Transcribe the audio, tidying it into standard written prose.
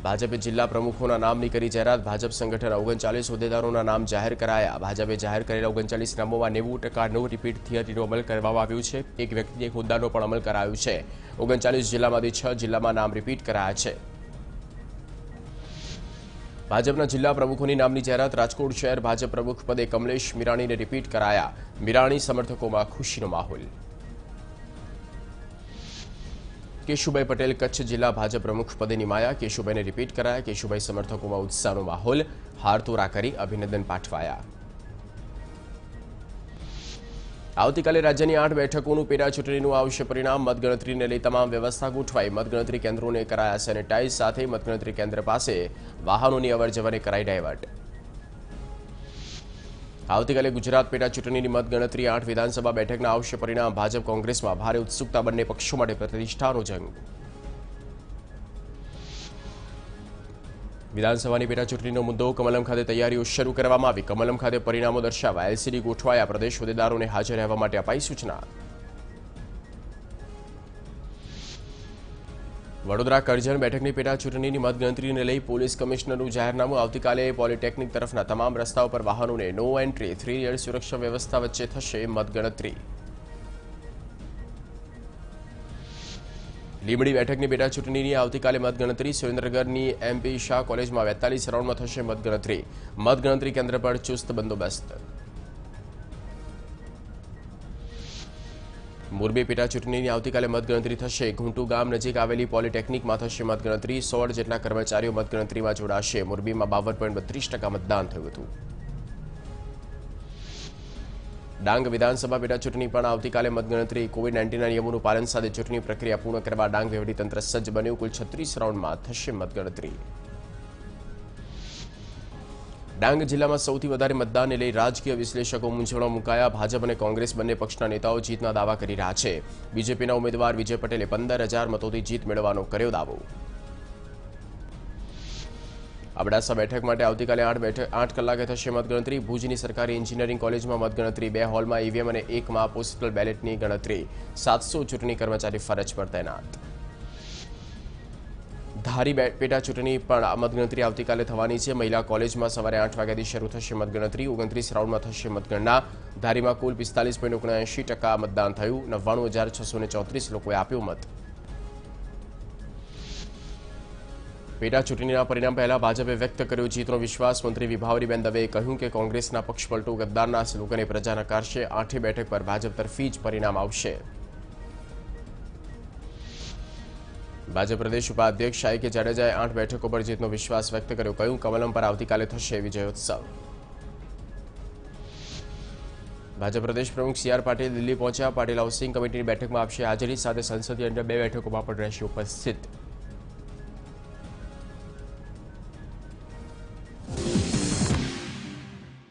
ભાજપે જિલ્લા પ્રમુખોના નામની કરી જાહેરાત। ભાજપ સંગઠન 39 હોદ્દેદારોના નામ જાહેર કરાયા। ભાજપે જાહેર કરેલા 39 નામોમાં 90% નો રિપીટ થિયરીનો અમલ કરવામાં આવ્યો છે। એક વ્યક્તિ એક હોદ્દાનો પણ અમલ કરાયો છે। 39 જિલ્લામાંથી 6 જિલ્લામાં નામ રિપીટ કરાયા છે। ભાજપના જિલ્લા પ્રમુખોની નામની જાહેરાત। રાજકોટ શહેર ભાજપ પ્રમુખ પદે કમલેશ મીરાણીને રિપીટ કરાયા। મીરાણી સમર્થકોમાં ખુશીનો માહોલ। કેશુભાઈ પટેલ કચ્છ जिला भाजप प्रमुख पदे निमाया। केशुभाई ने रिपीट कराया। केशुभाई समर्थकों में उत्साहનો माहौल। हारतोरा કરી અભિનંદન પાઠવાયા। આવતીકાલે રાજ્યની 8 બેઠકોનું પેટા ચૂંટણીનું આવશે પરિણામ। મતગણતરીને લઈ તમામ વ્યવસ્થા ગોઠવાઈ। મતગણતરી કેન્દ્રોને કરાયા સેનેટાઇઝ। સાથે મતગણતરી કેન્દ્ર પાસે વાહનોની અવરજવરને કરાઈ ડાયવર્ટ। આવતીકાલે ગુજરાત પેટા ચૂંટણીની મતગણતરી 8 વિધાનસભા બેઠકના આવશે પરિણામ। ભાજપ કોંગ્રેસમાં ભારે ઉત્સુકતા। બંને પક્ષો માટે પ્રતિષ્ઠાનો જંગ। વિધાનસભાની પેટા ચૂંટણીનો મુદ્દો। કમલમ ખાતે તૈયારીઓ શરૂ કરવામાં આવી। કમલમ ખાતે પરિણામો દર્શાવાયા। એલસીડી ગોઠવાયા। પ્રદેશ હોદ્દેદારોને હાજર રહેવા માટે અપાઈ સૂચના। વડોદરા કરજણ બેઠકની પેટા ચૂંટણીની મતગણતરીને લઈ પોલીસ કમિશનરનું જાહેરનામું। આવતીકાલે પોલિટેકનિક તરફના તમામ રસ્તાઓ પર વાહનોને નો એન્ટ્રી 3 લેયર સુરક્ષા વ્યવસ્થા વચ્ચે થશે મતગણતરી। લીંબડી બેઠકની પેટા ચૂંટણીની આવતીકાલે મતગણતરી। સુરેન્દ્રનગરની એમપી શાહ કોલેજમાં 42 રાઉન્ડમાં થશે મતગણતરી। મતગણતરી કેન્દ્ર પર ચુસ્ત બંદોબસ્ત। મોરબી પેટા ચૂંટણીની આવતીકાલે મતગણતરી થશે। ઘૂંટુ ગામ નજીક આવેલી પોલિટેકનિકમાં થશે મતગણતરી। 16 જેટલા કર્મચારીઓ મતગણતરીમાં જોડાશે। મોરબીમાં 52.32% મતદાન થયું હતું। ડાંગ વિધાનસભા પેટા ચૂંટણી પણ આવતીકાલે મતગણતરી। કોવિડ-19ના નિયમોનું પાલન સાથે ચૂંટણી પ્રક્રિયા પૂર્ણ કરવા ડાંગ વહીવટીતંત્ર સજ્જ બન્યું। કુલ 36 રાઉન્ડમાં થશે મતગણતરી। ડાંગ જિલ્લામાં સૌથી વધારે મતદાનને લઈ રાજકીય વિશ્લેષકો મૂંઝવણમાં મુકાયા। ભાજપ અને કોંગ્રેસ બંને પક્ષના નેતાઓ જીતના દાવા કરી રહ્યા છે। બીજેપીના ઉમેદવાર વિજય પટેલે 15,000 મતોથી જીત મેળવવાનો કર્યો દાવો। અબડાસા બેઠક માટે આવતીકાલે 8 કલાકે થશે મતગણતરી। ભુજની સરકારી એન્જિનિયરિંગ કોલેજમાં મતગણતરી। 2 હોલમાં ઈવીએમ અને 1માં પોસ્ટલ બેલેટની ગણતરી। 700 ચૂંટણી કર્મચારી ફરજ પર તૈનાત। ધારી પેટા ચૂંટણી પણ મતગણતરી આવતીકાલે થવાની છે। મહિલા કોલેજમાં સવારે 8 વાગ્યાથી શરૂ થશે મતગણતરી। 29 રાઉન્ડમાં થશે મતગણના। ધારીમાં કુલ 45.79% મતદાન થયું। 99,634 લોકોએ આપ્યો મત। પેટા ચૂંટણીના પરિણામ પહેલા ભાજપે વ્યક્ત કર્યો જીતનો વિશ્વાસ। મંત્રી વિભાવરીબેન દવેએ કહ્યું કે કોંગ્રેસના પક્ષપલટો ગદ્દારના સ્લોગને પ્રજા નકારશે। 8 બેઠક પર ભાજપ તરફી જ પરિણામ આવશે। ભાજપ પ્રદેશ ઉપાધ્યક્ષ શાયકે જાડેજાએ 8 બેઠકો પર જીતનો વિશ્વાસ વ્યક્ત કર્યો। કહ્યું કમલમ પર આવતીકાલે થશે વિજયોત્સવ। ભાજપ પ્રદેશ પ્રમુખ સી.આર. પાટીલ દિલ્હી પહોંચ્યા। પાટીલ હાઉસિંગ કમિટીની બેઠકમાં આપશે હાજરી। સાથે સંસદીય અન્ય 2 બેઠકોમાં પણ રહેશે ઉપસ્થિત।